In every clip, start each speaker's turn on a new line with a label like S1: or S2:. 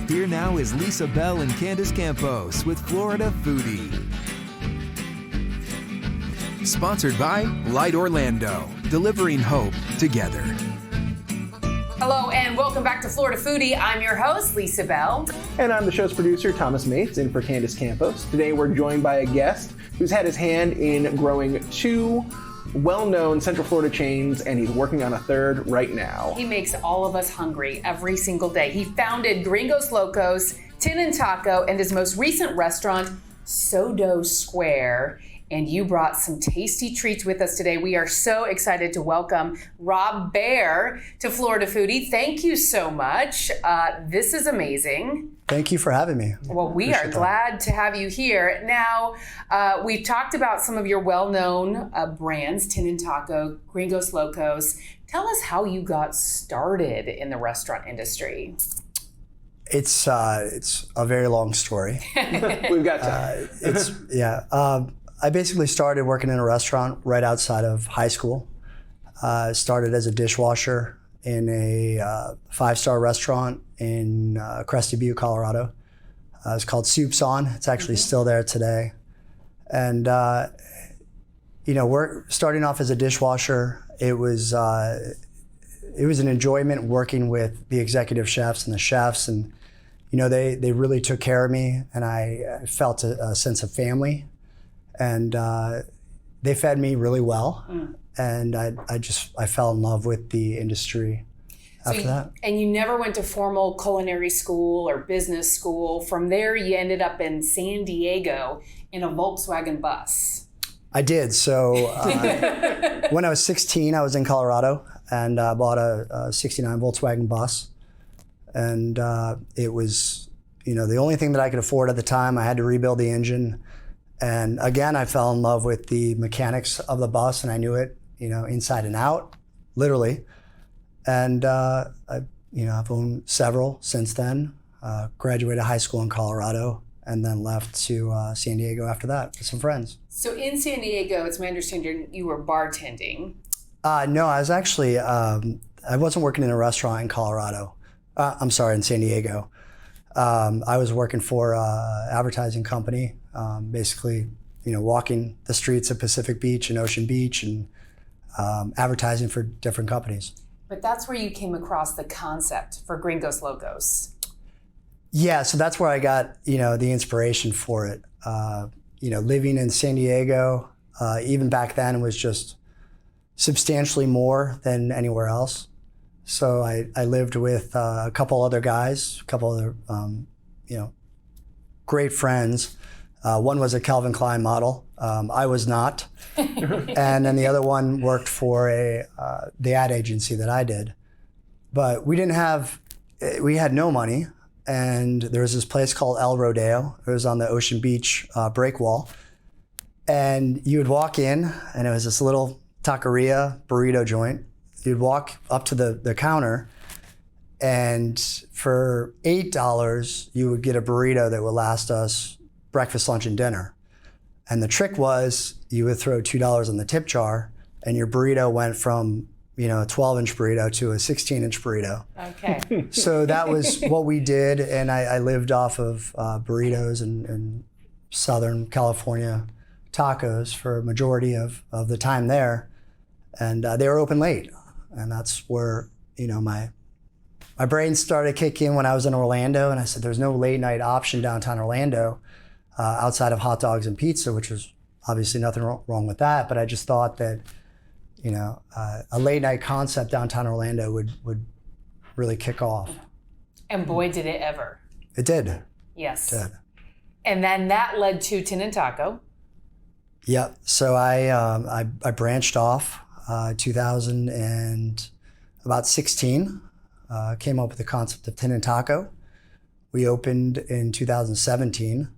S1: Here now is Lisa Bell and Candace Campos with Florida Foodie. Sponsored by Light Orlando, delivering hope together.
S2: Hello and welcome back to Florida Foodie. I'm your host, Lisa Bell.
S3: And I'm the show's producer, Thomas Mates, in for Candace Campos. Today we're joined by a guest who's had his hand in growing two well-known Central Florida chains, and he's working on a third right now.
S2: He makes all of us hungry every single day. He founded Gringos, Locos, Tin and Taco, and his most recent restaurant, SoDough Square. And you brought some tasty treats with us today. We are so excited to welcome Rob Bair to Florida Foodie. Thank you so much. This is amazing.
S4: Thank you for having me.
S2: Well, we are glad to have you here. Now, we've talked about some of your well-known brands, Tin and Taco, Gringos, Locos. Tell us how you got started in the restaurant industry.
S4: It's a very long story.
S3: We've got time.
S4: I basically started working in a restaurant right outside of high school. Started as a dishwasher in a five-star restaurant in Crested Butte, Colorado. It's called Soup's On. It's actually still there today. And we're starting off as a dishwasher. It was an enjoyment working with the executive chefs and the chefs, and they really took care of me, and I felt a sense of family. And they fed me really well, and I fell in love with the industry after that.
S2: And you never went to formal culinary school or business school. From there, you ended up in San Diego in a Volkswagen bus.
S4: I did. So when I was 16, I was in Colorado and bought a 69 Volkswagen bus, and it was the only thing that I could afford at the time. I had to rebuild the engine. And again, I fell in love with the mechanics of the bus, and I knew it, inside and out, literally. And I've owned several since then. Graduated high school in Colorado, and then left to San Diego after that with some friends.
S2: So in San Diego, it's my understanding you were bartending.
S4: No, I was actually I wasn't working in a restaurant in Colorado. In San Diego. I was working for an advertising company. Basically, walking the streets of Pacific Beach and Ocean Beach and advertising for different companies.
S2: But that's where you came across the concept for Gringos Locos.
S4: Yeah, so that's where I got, the inspiration for it. Living in San Diego, even back then, was just substantially more than anywhere else. So I lived with a couple other guys, a couple other, great friends. One was a Calvin Klein model. I was not. And then the other one worked for the ad agency that I did. But we had no money. And there was this place called El Rodeo. It was on the Ocean Beach break wall. And you would walk in, and it was this little taqueria burrito joint. You'd walk up to the counter, and for $8, you would get a burrito that would last us breakfast, lunch, and dinner. And the trick was you would throw $2 in the tip jar, and your burrito went from a 12-inch burrito to a 16-inch burrito.
S2: Okay.
S4: So that was what we did, and I lived off of burritos and Southern California tacos for a majority of the time there. And they were open late. And that's where, my brain started kicking when I was in Orlando, and I said, there's no late night option downtown Orlando outside of hot dogs and pizza, which was obviously nothing wrong with that. But I just thought that, a late night concept downtown Orlando would really kick off.
S2: And boy, did it ever.
S4: It did.
S2: Yes.
S4: It did.
S2: And then that led to Tin and Taco.
S4: Yep. So I branched off 2016. Came up with the concept of Tin and Taco. We opened in 2017,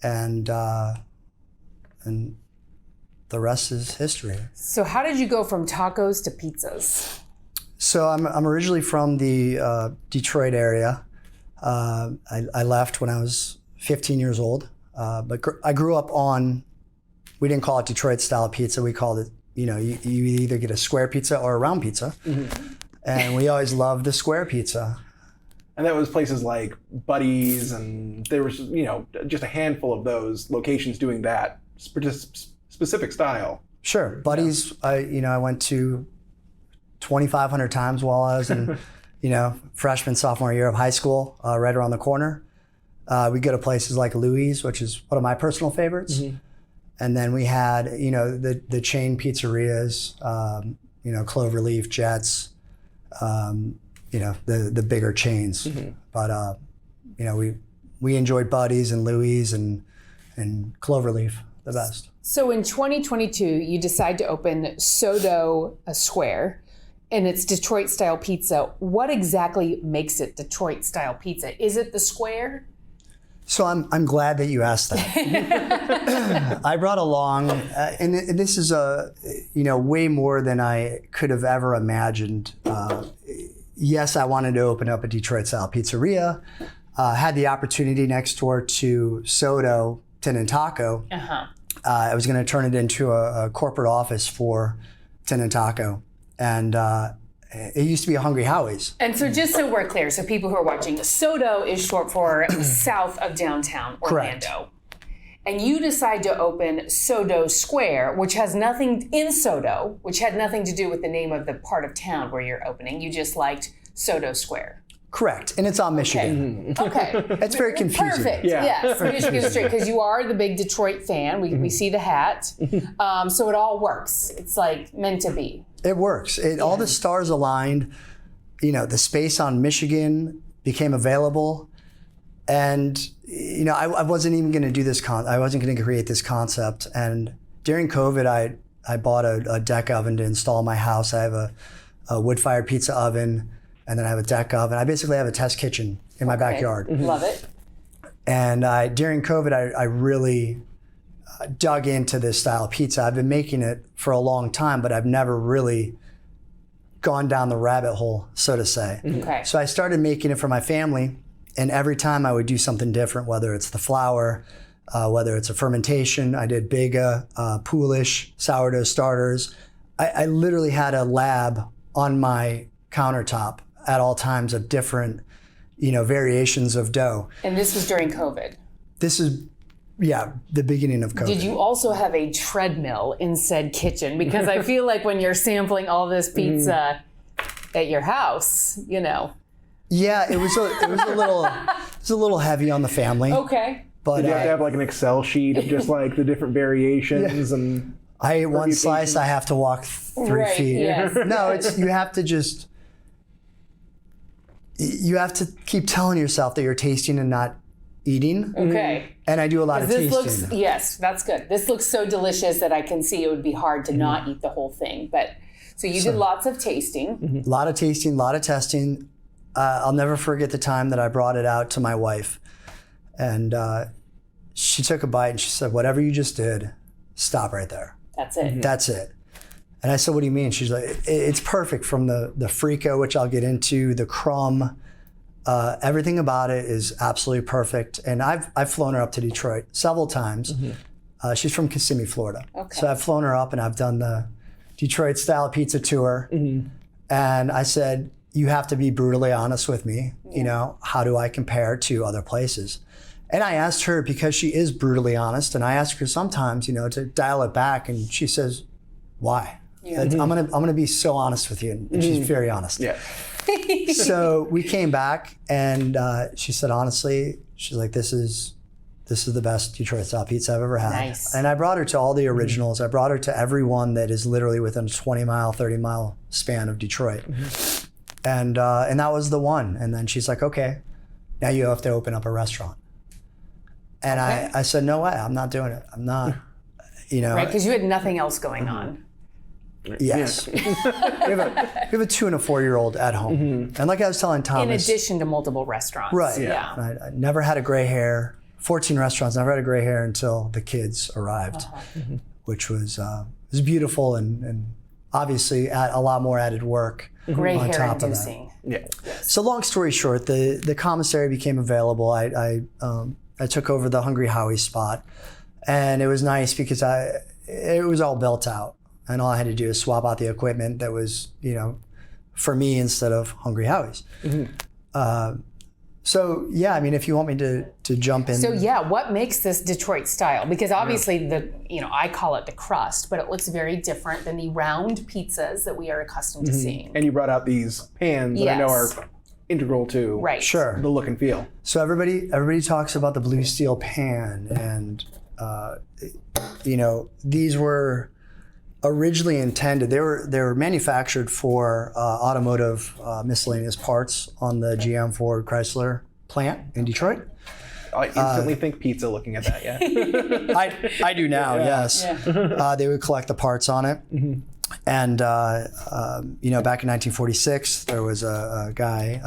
S4: and the rest is history.
S2: So how did you go from tacos to pizzas?
S4: So I'm originally from the Detroit area. I left when I was 15 years old, but I grew up on, we didn't call it Detroit style pizza, we called it, you either get a square pizza or a round pizza. Mm-hmm. And we always loved the square pizza.
S3: And that was places like Buddy's, and there was, just a handful of those locations doing that specific style.
S4: Sure. Buddy's, I went to 2,500 times while I was in, freshman, sophomore year of high school, right around the corner. We go to places like Louis', which is one of my personal favorites. Mm-hmm. And then we had, the chain pizzerias, Cloverleaf, Jets, the bigger chains. Mm-hmm. But, we enjoyed Buddy's and Louis' and Cloverleaf the best.
S2: So in 2022, you decide to open SoDough Square, and it's Detroit-style pizza. What exactly makes it Detroit-style pizza? Is it the square?
S4: So I'm glad that you asked that. I brought along, and this is way more than I could have ever imagined. Yes, I wanted to open up a Detroit-style pizzeria. Had the opportunity next door to SoDough Tin and Taco. Uh-huh. I was going to turn it into a corporate office for Tin and Taco, and it used to be a Hungry Howie's.
S2: And so just so we're clear, so people who are watching, SoDough is short for south of downtown Orlando.
S4: Correct.
S2: And you decide to open SoDough Square, which has nothing in SoDough, which had nothing to do with the name of the part of town where you're opening. You just liked SoDough Square.
S4: Correct, and it's on Michigan.
S2: Okay.
S4: It's very confusing.
S2: Perfect.
S3: Yeah.
S2: Yes, Michigan Street, because you are the big Detroit fan. We see the hat, so it all works. It's like meant to be.
S4: It works. All the stars aligned. The space on Michigan became available, and I wasn't even going to do this. I wasn't going to create this concept. And during COVID, I bought a deck oven to install in my house. I have a wood-fired pizza oven. And then I have a deck oven. I basically have a test kitchen in my backyard.
S2: Mm-hmm. Love it.
S4: And during COVID, I really dug into this style of pizza. I've been making it for a long time, but I've never really gone down the rabbit hole, so to say.
S2: Okay.
S4: So I started making it for my family, and every time I would do something different, whether it's the flour, whether it's a fermentation. I did big poolish sourdough starters. I literally had a lab on my countertop at all times of different, variations of dough.
S2: And this was during COVID?
S4: This is, the beginning of COVID.
S2: Did you also have a treadmill in said kitchen? Because I feel like when you're sampling all this pizza at your house,
S4: Yeah, it was a little heavy on the family.
S2: Okay.
S4: But
S3: did you have to have like an Excel sheet of just like the different variations and...
S4: I ate one slice, I have to walk 3 feet.
S2: Yes.
S4: No, you have to keep telling yourself that you're tasting and not eating.
S2: Okay.
S4: And I do a lot of tasting.
S2: Yes, that's good. This looks so delicious that I can see it would be hard to not eat the whole thing. But so you did lots of tasting.
S4: A lot of tasting, a lot of testing. I'll never forget the time that I brought it out to my wife. And she took a bite and she said, "Whatever you just did, stop right there.
S2: That's it.
S4: That's it." And I said, "What do you mean?" She's like, "It's perfect, from the frico, which I'll get into, the crumb, everything about it is absolutely perfect." And I've flown her up to Detroit several times. Mm-hmm. She's from Kissimmee, Florida. Okay. So I've flown her up and I've done the Detroit style pizza tour. Mm-hmm. And I said, "You have to be brutally honest with me. Yeah. How do I compare to other places?" And I asked her, because she is brutally honest, and I ask her sometimes, to dial it back, and she says, "Why?" Yeah. I'm gonna be so honest with you, and she's very honest.
S3: Yeah.
S4: So we came back, and she said, honestly, she's like, "This is the best Detroit style pizza I've ever had."
S2: Nice.
S4: And I brought her to all the originals. I brought her to every one that is literally within a 20-mile, 30-mile span of Detroit. Mm-hmm. And that was the one. And then she's like, "Okay, now you have to open up a restaurant." And okay. I said, "No way, I'm not doing it. I'm not,
S2: Right, because you had nothing else going on.
S4: Yes. we have a 2 and a 4-year-old at home. Mm-hmm. And like I was telling Thomas.
S2: In addition to multiple restaurants.
S4: Right. Yeah. I never had a gray hair. 14 restaurants, never had a gray hair until the kids arrived, which was beautiful and obviously a lot more added work.
S2: Gray
S4: on
S2: hair
S4: top
S2: inducing.
S4: Of that. Yeah. Yes. So long story short, the commissary became available. I took over the Hungry Howie's spot, and it was nice because it was all built out, and all I had to do is swap out the equipment that was, for me instead of Hungry Howie's. Mm-hmm. So yeah, I mean, if you want me to jump in.
S2: So yeah, what makes this Detroit style? Because obviously I call it the crust, but it looks very different than the round pizzas that we are accustomed to seeing.
S3: And you brought out these pans that I know are integral to
S4: Sure.
S3: the look and feel.
S4: So everybody talks about the blue steel pan, and these were originally intended. They were manufactured for automotive miscellaneous parts on the GM Ford Chrysler plant in Detroit.
S3: I instantly think pizza looking at that. Yeah.
S4: I do now. Yes.
S2: Yeah.
S4: They would collect the parts on it. And back in 1946, there was a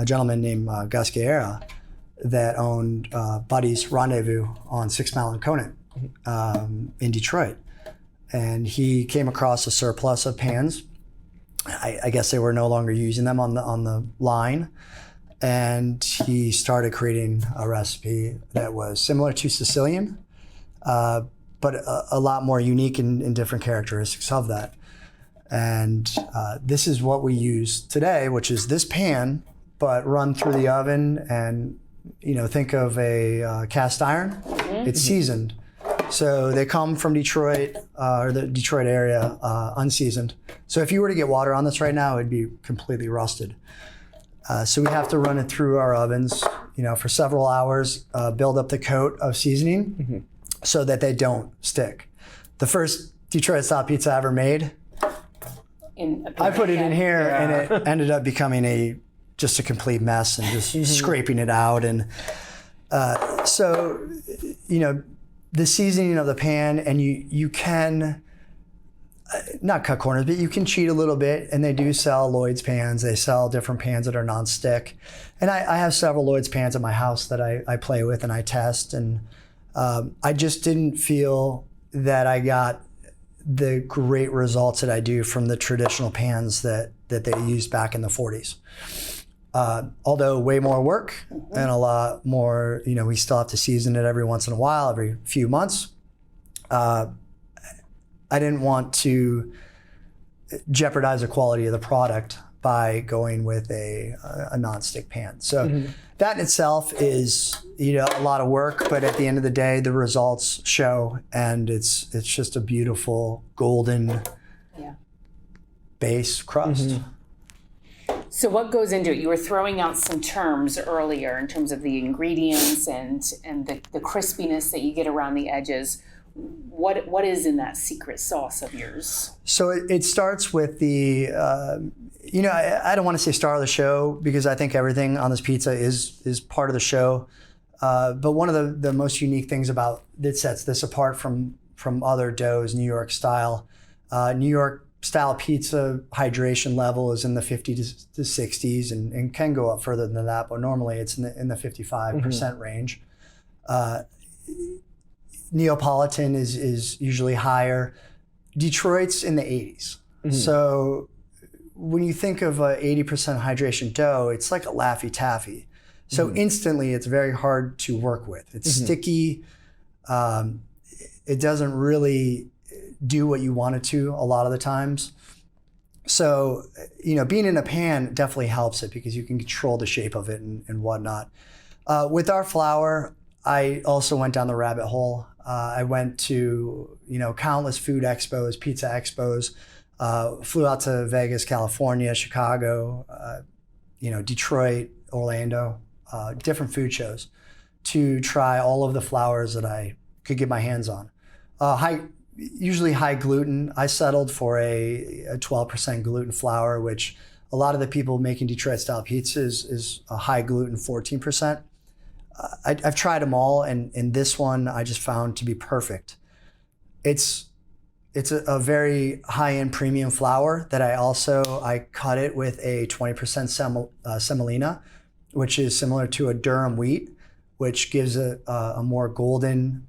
S4: gentleman named Gus Guerra that owned Buddy's Rendezvous on 6 Mile and Conant in Detroit. And he came across a surplus of pans. I guess they were no longer using them on the line. And he started creating a recipe that was similar to Sicilian, but a lot more unique in different characteristics of that. And this is what we use today, which is this pan, but run through the oven, and think of a cast iron. It's seasoned. So they come from Detroit or the Detroit area unseasoned. So if you were to get water on this right now, it'd be completely rusted. So we have to run it through our ovens, for several hours, build up the coat of seasoning so that they don't stick. The first Detroit style pizza I ever made, I put it in here and it ended up becoming just a complete mess and just scraping it out. And the seasoning of the pan, and you can not cut corners, but you can cheat a little bit. And they do sell Lloyd's pans. They sell different pans that are non-stick. And I have several Lloyd's pans at my house that I play with and I test. And I just didn't feel that I got the great results that I do from the traditional pans that they used back in the 40s. Although way more work and a lot more, we still have to season it every once in a while, every few months. I didn't want to jeopardize the quality of the product by going with a non-stick pan. So that in itself is, a lot of work, but at the end of the day, the results show, and it's just a beautiful golden base crust.
S2: So what goes into it? You were throwing out some terms earlier in terms of the ingredients and the crispiness that you get around the edges. What is in that secret sauce of yours?
S4: So it starts with the, I don't want to say star of the show, because I think everything on this pizza is part of the show. But one of the most unique things that sets this apart from other doughs, New York style. New York style pizza hydration level is in the 50s to 60s and can go up further than that, but normally it's in the 55% range. Neapolitan is usually higher. Detroit's in the 80s. So when you think of a 80% hydration dough, it's like a Laffy Taffy. So instantly it's very hard to work with. It's sticky. It doesn't really do what you want it to a lot of the times. So, being in a pan definitely helps it because you can control the shape of it and whatnot. With our flour, I also went down the rabbit hole. I went to, countless food expos, pizza expos, flew out to Vegas, California, Chicago, Detroit, Orlando, different food shows to try all of the flours that I could get my hands on. Usually high gluten. I settled for a 12% gluten flour, which a lot of the people making Detroit style pizza is a high gluten 14%. I've tried them all, and this one I just found to be perfect. It's a very high-end premium flour that I cut it with a 20% semolina, which is similar to a Durham wheat, which gives a more golden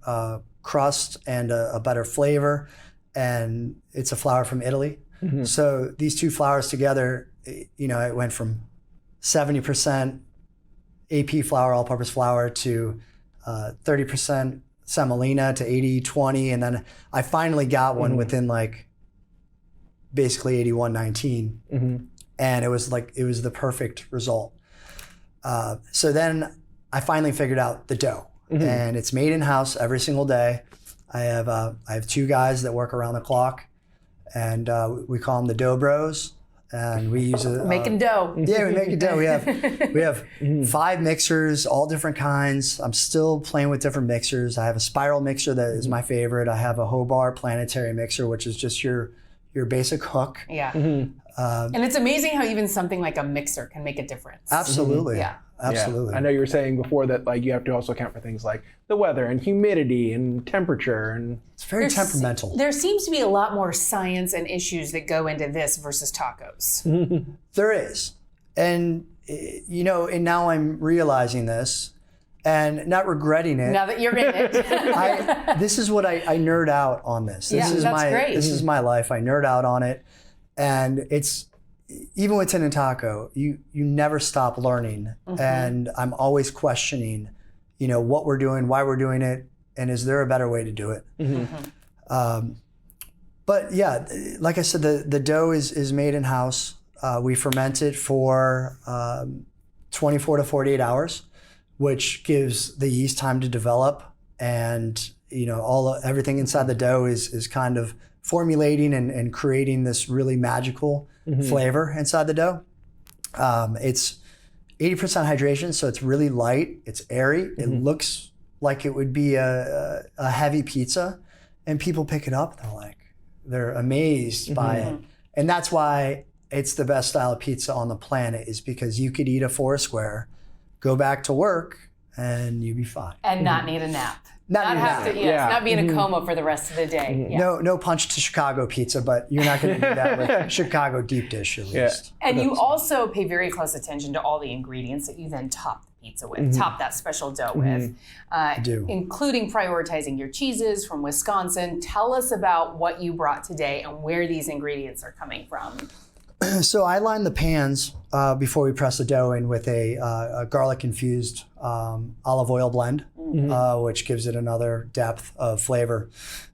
S4: crust and a better flavor, and it's a flour from Italy. So these two flours together, it went from 70% AP flour, all-purpose flour, to 30% semolina to 80-20, and then I finally got one within basically 81-19, and it was the perfect result. So then I finally figured out the dough, and it's made in house every single day. I have 2 guys that work around the clock, and we call them the dough bros. And we use it.
S2: Making dough.
S4: Yeah, we make dough. We have 5 mixers, all different kinds. I'm still playing with different mixers. I have a spiral mixer that is my favorite. I have a Hobart planetary mixer, which is just your basic hook.
S2: Yeah. And it's amazing how even something like a mixer can make a difference.
S4: Absolutely.
S2: Yeah.
S4: Absolutely.
S3: Yeah. I know you were saying before that like you have to also account for things like the weather and humidity and temperature, and
S4: It's very temperamental.
S2: There seems to be a lot more science and issues that go into this versus tacos.
S4: There is. And, and now I'm realizing this and not regretting it.
S2: Now that you're in it.
S4: This is what I nerd out on this. This is
S2: that's great.
S4: This is my life. I nerd out on it. And it's, even with Tin and Taco, you never stop learning. And I'm always questioning, what we're doing, why we're doing it, and is there a better way to do it? But yeah, like I said, the dough is made in house. We ferment it for 24 to 48 hours, which gives the yeast time to develop, and everything inside the dough is kind of formulating and creating this really magical flavor inside the dough. It's 80% hydration, so it's really light, it's airy, it looks like it would be a heavy pizza, and people pick it up and they're amazed by it. And that's why it's the best style of pizza on the planet, is because you could eat a 4 square, go back to work, and you'd be fine.
S2: And not need a nap. Not be in a coma for the rest of the day. Yeah.
S4: No punch to Chicago pizza, but you're not going to do that with Chicago deep dish, at least.
S2: And you also pay very close attention to all the ingredients that you then top the pizza with, top that special dough with.
S4: I do.
S2: Including prioritizing your cheeses from Wisconsin. Tell us about what you brought today and where these ingredients are coming from.
S4: So I line the pans before we press the dough in with a garlic-infused olive oil blend, which gives it another depth of flavor.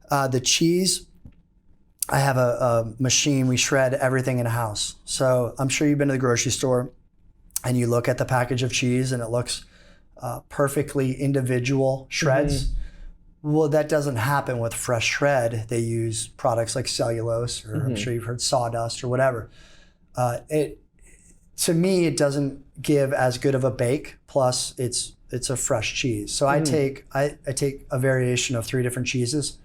S4: The cheese, I have a machine. We shred everything in house. So I'm sure you've been to the grocery store and you look at the package of cheese and it looks perfectly individual shreds. Well, that doesn't happen with fresh shred. They use products like cellulose, or I'm sure you've heard sawdust or whatever. To me, it doesn't give as good of a bake. Plus, it's a fresh cheese. So I take a variation of 3 different cheeses.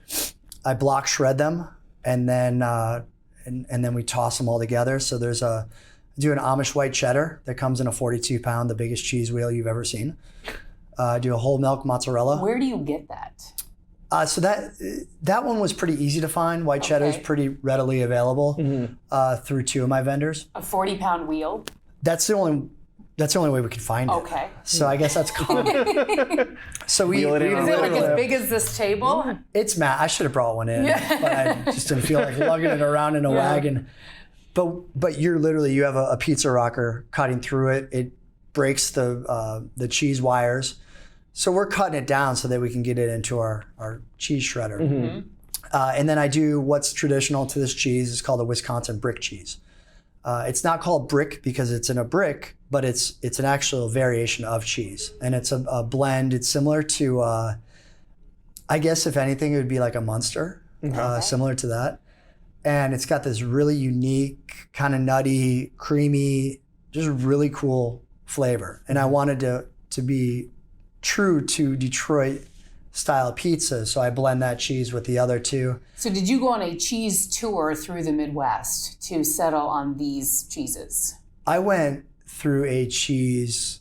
S4: I block shred them, and then we toss them all together. So I do an Amish white cheddar that comes in a 42-pound, the biggest cheese wheel you've ever seen. I do a whole milk mozzarella.
S2: Where do you get that?
S4: So that one was pretty easy to find. White cheddar is pretty readily available through 2 of my vendors.
S2: A 40-pound wheel?
S4: That's the only way we could find it.
S2: Okay.
S4: So I guess that's common. So
S2: is it like as big as this table?
S4: It's matte. I should have brought one in, but I just didn't feel like lugging it around in a wagon. But you have a pizza rocker cutting through it. It breaks the cheese wires. So we're cutting it down so that we can get it into our cheese shredder. And then I do what's traditional to this cheese. It's called a Wisconsin brick cheese. It's not called brick because it's in a brick, but it's an actual variation of cheese. And it's a blend. It's similar to, I guess if anything, it would be like a Munster, similar to that. And it's got this really unique, kind of nutty, creamy, just really cool flavor. And I wanted to be true to Detroit style pizza, so I blend that cheese with the other 2.
S2: So did you go on a cheese tour through the Midwest to settle on these cheeses?
S4: I went through a cheese,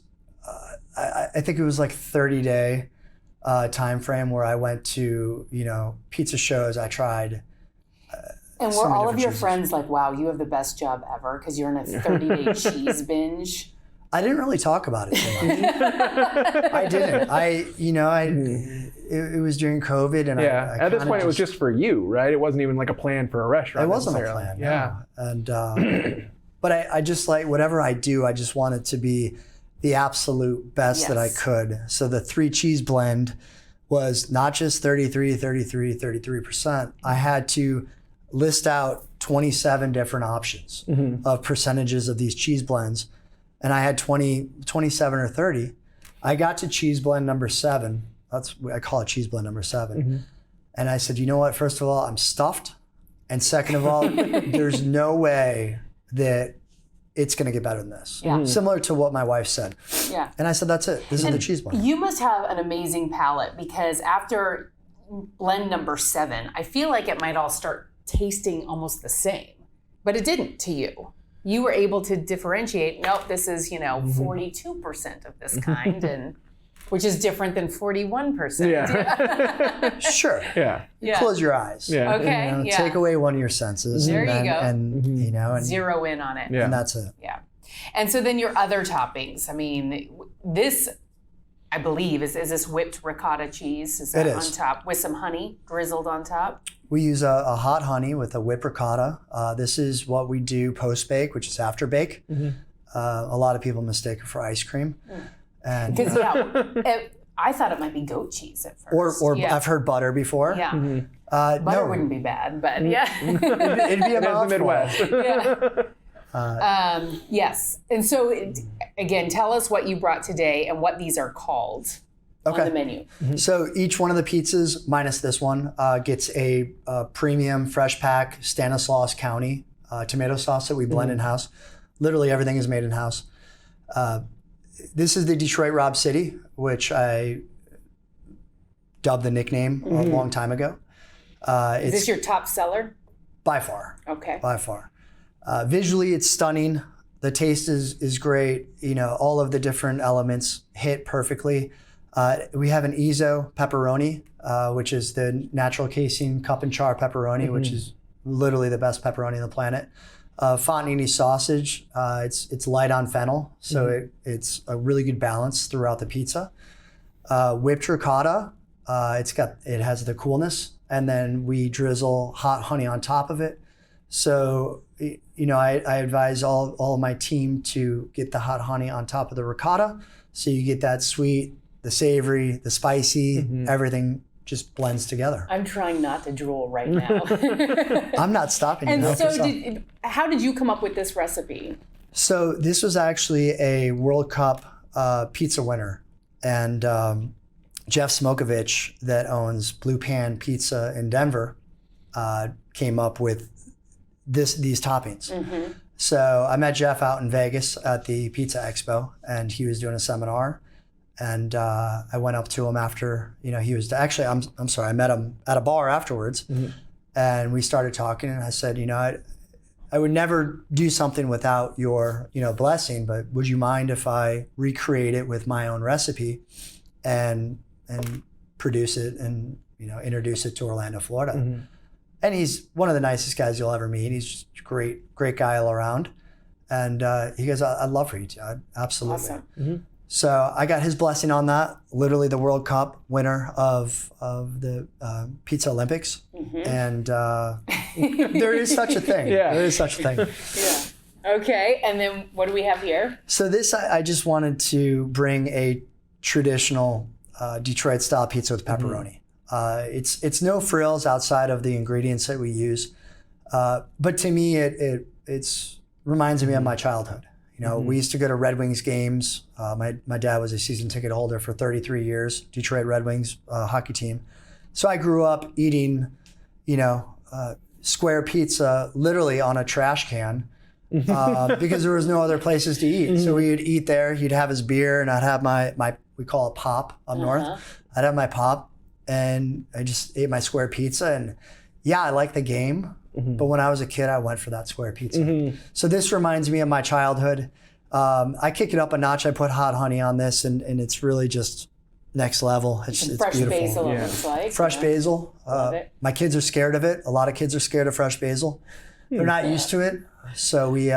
S4: I think it was like 30-day time frame where I went to, pizza shows. I tried.
S2: And were all of your friends like, wow, you have the best job ever because you're in a 30-day cheese binge?
S4: I didn't really talk about it too much. I didn't. It was during COVID, and I
S3: at this point, it was just for you, right? It wasn't even like a plan for a restaurant.
S4: It wasn't a plan. No. And but I just like whatever I do, I just want it to be the absolute best that I could. So the 3 cheese blend was not just 33%. I had to list out 27 different options of percentages of these cheese blends. And I had 27 or 30. I got to cheese blend number 7. I call it cheese blend number 7. And I said, you know what? First of all, I'm stuffed. And second of all, there's no way that it's going to get better than this.
S2: Yeah.
S4: Similar to what my wife said.
S2: Yeah.
S4: And I said, that's it. This is the cheese blend.
S2: You must have an amazing palate, because after blend number 7, I feel like it might all start tasting almost the same. But it didn't to you. You were able to differentiate, nope, this is, 42% of this kind, and which is different than 41%.
S3: Yeah.
S4: Sure.
S3: Yeah.
S4: Close your eyes.
S3: Yeah.
S2: Okay.
S4: Take away one of your senses.
S2: There you go.
S4: And
S2: Zero in on it.
S3: Yeah.
S4: and that's it.
S2: Yeah. And so then your other toppings. I mean, this, I believe, is this whipped ricotta cheese? Is that
S4: It
S2: on
S4: is.
S2: top with some honey drizzled on top?
S4: We use a hot honey with a whipped ricotta. This is what we do post-bake, which is after bake. A lot of people mistake it for ice cream. And
S2: Because I thought it might be goat cheese at first.
S4: or
S2: yeah.
S4: I've heard butter before.
S2: Yeah.
S4: Butter
S2: Butter wouldn't be bad, but yeah.
S4: It'd be a
S3: There's the
S4: mouthful.
S3: Midwest.
S2: Yes. And so, again, tell us what you brought today and what these are called on the menu.
S4: So each one of the pizzas, minus this one, gets a premium fresh pack Stanislaus County tomato sauce that we blend in-house. Literally everything is made in-house. This is the Detroit Rob City, which I dubbed the nickname a long time ago.
S2: Is this your top seller?
S4: By far.
S2: Okay.
S4: By far. Visually, it's stunning. The taste is great. All of the different elements hit perfectly. We have an Iso pepperoni, which is the natural casein cup and char pepperoni, which is literally the best pepperoni on the planet. Fontanini sausage, it's light on fennel, so it's a really good balance throughout the pizza. Whipped ricotta, it has the coolness, and then we drizzle hot honey on top of it. So, I advise all of my team to get the hot honey on top of the ricotta, so you get that sweet, the savory, the spicy, everything just blends together.
S2: I'm trying not to drool right now.
S4: I'm not stopping you.
S2: And
S4: Help
S2: so
S4: yourself.
S2: how did you come up with this recipe?
S4: So this was actually a World Cup pizza winner. And Jeff Smokovich, that owns Blue Pan Pizza in Denver, came up with these toppings. So I met Jeff out in Vegas at the Pizza Expo, and he was doing a seminar. And I went up to him after, he was actually, I'm sorry, I met him at a bar afterwards, and we started talking. And I said, I would never do something without your, blessing. But would you mind if I recreate it with my own recipe, and produce it and introduce it to Orlando, Florida? And he's one of the nicest guys you'll ever meet. He's just a great guy all around. And he goes, I'd love for you to, absolutely.
S2: Awesome.
S4: So I got his blessing on that. Literally the World Cup winner of the Pizza Olympics, and there is such a thing.
S3: Yeah.
S4: There is such a thing.
S2: Yeah. Okay. And then what do we have here?
S4: So this, I just wanted to bring a traditional Detroit style pizza with pepperoni. It's no frills outside of the ingredients that we use, but to me it's reminds me of my childhood. We used to go to Red Wings games. My dad was a season ticket holder for 33 years, Detroit Red Wings hockey team. So I grew up eating, square pizza literally on a trash can because there was no other places to eat. So we would eat there. He'd have his beer, and I'd have my we call it pop up north. I'd have my pop, and I just ate my square pizza. And yeah, I like the game. But when I was a kid, I went for that square pizza. So this reminds me of my childhood. I kick it up a notch. I put hot honey on this, and it's really just next level. It's
S2: Fresh
S4: beautiful.
S2: basil, it looks like.
S4: Fresh basil.
S2: Love it.
S4: My kids are scared of it. A lot of kids are scared of fresh basil. They're not used to it. So we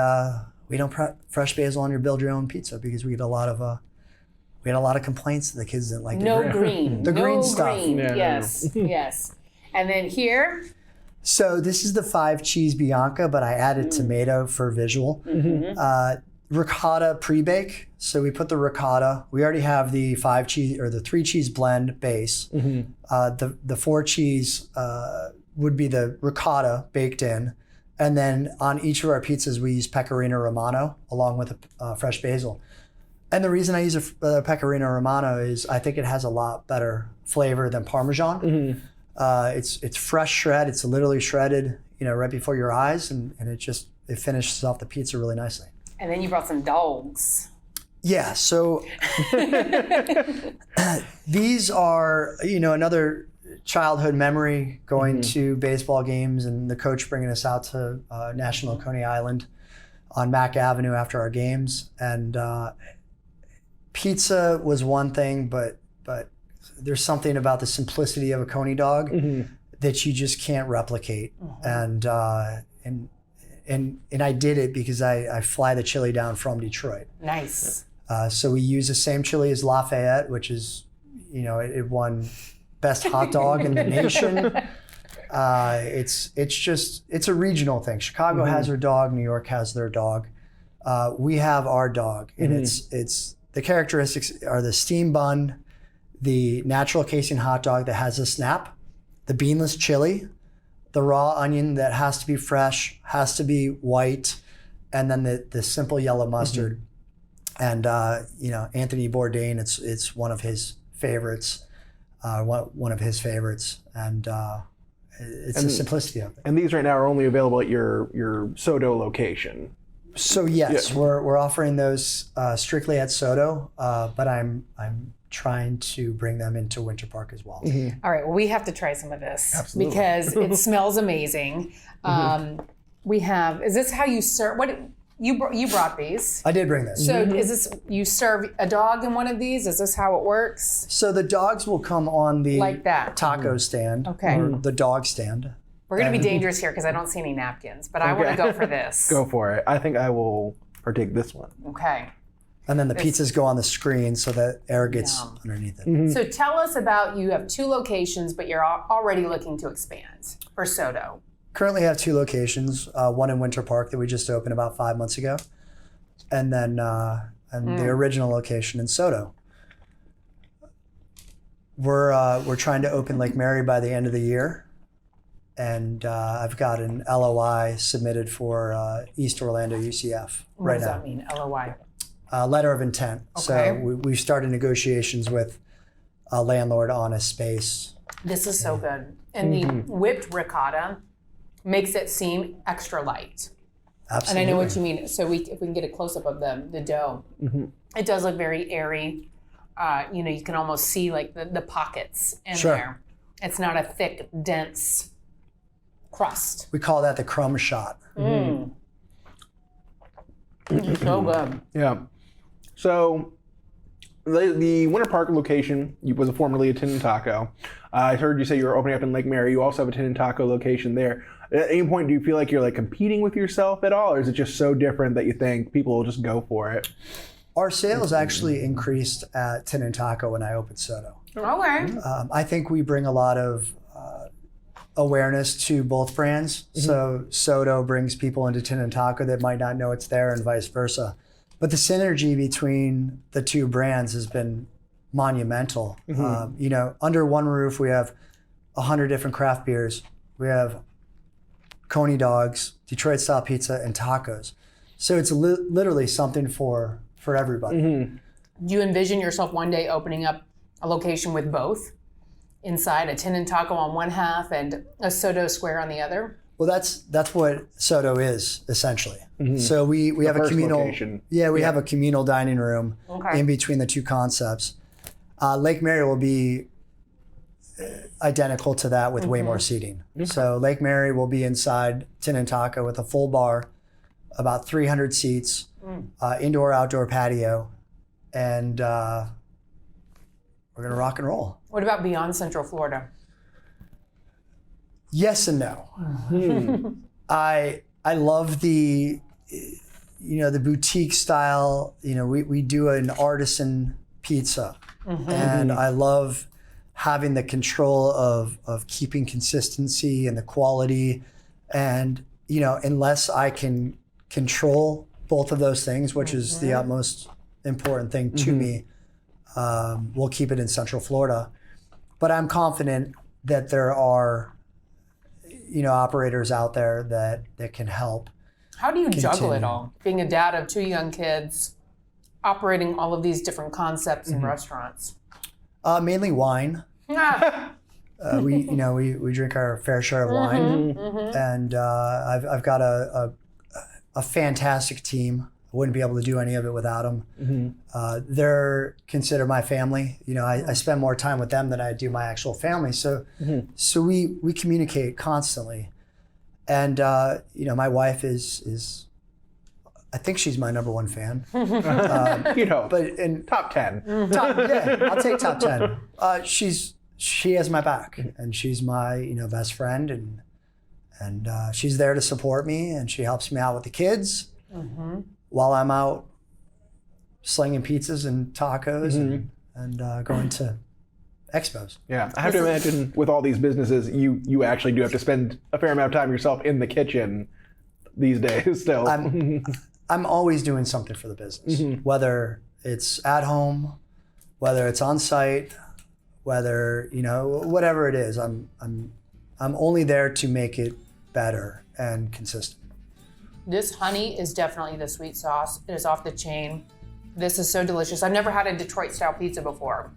S4: don't put fresh basil on your build your own pizza, because we had a lot of complaints that the kids didn't like
S2: No
S4: the
S2: green.
S4: The green stuff.
S2: Green.
S3: Yeah,
S2: Yes. Yes. And then here.
S4: So this is the 5 cheese Bianca, but I added tomato for visual. Ricotta pre-bake. So we put the ricotta. We already have the 5 cheese or the 3 cheese blend base. The 4 cheese would be the ricotta baked in, and then on each of our pizzas we use pecorino romano along with fresh basil. And the reason I use a Pecorino Romano is I think it has a lot better flavor than Parmesan. It's fresh shred. It's literally shredded, right before your eyes, and it finishes off the pizza really nicely.
S2: And then you brought some dogs.
S4: Yeah. So these are, another childhood memory going to baseball games and the coach bringing us out to National Coney Island on Mack Avenue after our games. And pizza was one thing, but there's something about the simplicity of a Coney dog that you just can't replicate. And I did it because I fly the chili down from Detroit. Nice. So we use the same chili as Lafayette, which is, it won best hot dog in the nation. It's a regional thing. Chicago has their dog. New York has their dog. We have our dog, and it's the characteristics are the steam bun, the natural casing hot dog that has a snap, the beanless chili, the raw onion that has to be fresh, has to be white, and then the simple yellow mustard. And Anthony Bourdain, it's one of his favorites, and it's the simplicity of it.
S3: And these right now are only available at your SoDough location.
S4: So yes, we're offering those strictly at SoDough, but I'm trying to bring them into Winter Park as well.
S2: All right, well, we have to try some of this.
S3: Absolutely.
S2: Because it smells amazing. We have, is this how you serve, you brought these?
S4: I did bring this.
S2: So is this, you serve a dog in one of these? Is this how it works?
S4: So the dogs will come on the
S2: like that.
S4: taco stand, or the dog stand.
S2: We're going to be dangerous here because I don't see any napkins, but I want to go for this.
S3: Go for it. I think I will partake this one.
S2: Okay.
S4: And then the pizzas go on the screen so that air gets underneath it.
S2: So tell us about, you have 2 locations, but you're already looking to expand for SoDough.
S4: Currently have 2 locations, one in Winter Park that we just opened about 5 months ago, and then the original location in SoDough. We're trying to open Lake Mary by the end of the year, and I've got an LOI submitted for East Orlando UCF
S2: What
S4: right
S2: does
S4: now.
S2: that mean, LOI?
S4: Letter of intent.
S2: Okay.
S4: So we've started negotiations with a landlord on a space.
S2: This is so good. And the whipped ricotta makes it seem extra light.
S4: Absolutely.
S2: And I know what you mean. So if we can get a close-up of the dough, it does look very airy. You can almost see like the pockets in there. It's not a thick, dense crust.
S4: We call that the crumb shot.
S2: So good.
S3: Yeah. So the Winter Park location was formerly a Tin and Taco. I heard you say you were opening up in Lake Mary. You also have a Tin and Taco location there. At any point, do you feel like you're like competing with yourself at all, or is it just so different that you think people will just go for it?
S4: Our sales actually increased at Tin and Taco when I opened SoDough.
S2: Okay.
S4: I think we bring a lot of awareness to both brands. So SoDough brings people into Tin and Taco that might not know it's there, and vice versa. But the synergy between the 2 brands has been monumental. Under one roof, we have 100 different craft beers. We have Coney dogs, Detroit style pizza, and tacos. So it's literally something for everybody.
S2: Do you envision yourself one day opening up a location with both? Inside, a Tin and Taco on one half and a SoDough Square on the other?
S4: Well, that's what SoDough is essentially. So we have a communal
S3: location.
S4: have a communal dining room in between the 2 concepts. Lake Mary will be identical to that with way more seating. So Lake Mary will be inside Tin and Taco with a full bar, about 300 seats, indoor outdoor patio, and we're gonna rock and roll.
S2: What about beyond Central Florida?
S4: Yes and no. I love the boutique style. We do an artisan pizza, and I love having the control of keeping consistency and the quality. And unless I can control both of those things, which is the utmost important thing to me, we'll keep it in Central Florida. But I'm confident that there are operators out there that can help.
S2: How do you juggle it all? Being a dad of 2 young kids, operating all of these different concepts in restaurants?
S4: Mainly wine. We drink our fair share of wine, and I've got a fantastic team. I wouldn't be able to do any of it without them. They're considered my family. I spend more time with them than I do my actual family. So we communicate constantly, and my wife is. I think she's my number one fan.
S3: But in top 10.
S4: I'll take top 10. She has my back, and she's my best friend, and she's there to support me, and she helps me out with the kids while I'm out slinging pizzas and tacos and going to expos.
S3: Yeah, I have to imagine with all these businesses, you actually do have to spend a fair amount of time yourself in the kitchen these days. Still,
S4: I'm always doing something for the business, whether it's at home, whether it's on site. Whether whatever it is, I'm only there to make it better and consistent.
S2: This honey is definitely the sweet sauce. It is off the chain. This is so delicious. I've never had a Detroit style pizza before,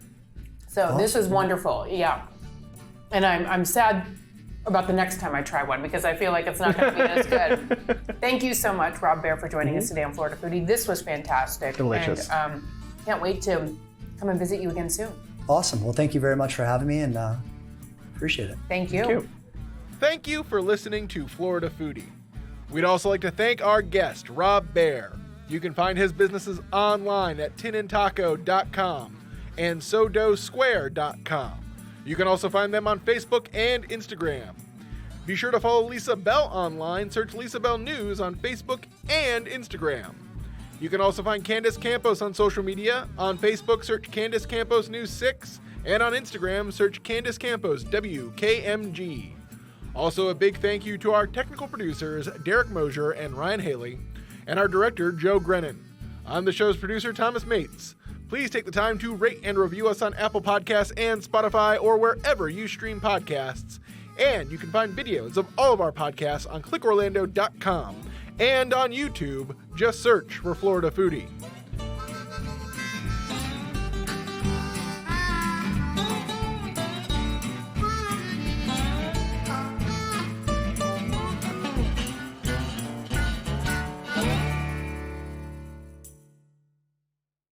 S2: so this is wonderful. Yeah, and I'm sad about the next time I try one because I feel like it's not going to be as good. Thank you so much, Rob Bair, for joining us today on Florida Foodie. This was fantastic.
S3: Delicious.
S2: And can't wait to come and visit you again soon.
S4: Awesome. Well, thank you very much for having me, and appreciate it.
S2: Thank you.
S3: Thank you.
S5: Thank you for listening to Florida Foodie. We'd also like to thank our guest, Rob Bair. You can find his businesses online at tinandtaco.com and SoDoughSquare.com. You can also find them on Facebook and Instagram. Be sure to follow Lisa Bell online. Search Lisa Bell News on Facebook and Instagram. You can also find Candace Campos on social media. On Facebook, search Candace Campos News 6, and on Instagram, search Candace Campos WKMG. Also, a big thank you to our technical producers, Derek Mosier and Ryan Haley, and our director, Joe Grennan. I'm the show's producer, Thomas Mates. Please take the time to rate and review us on Apple Podcasts and Spotify or wherever you stream podcasts. And you can find videos of all of our podcasts on clickorlando.com. And on YouTube, just search for Florida Foodie.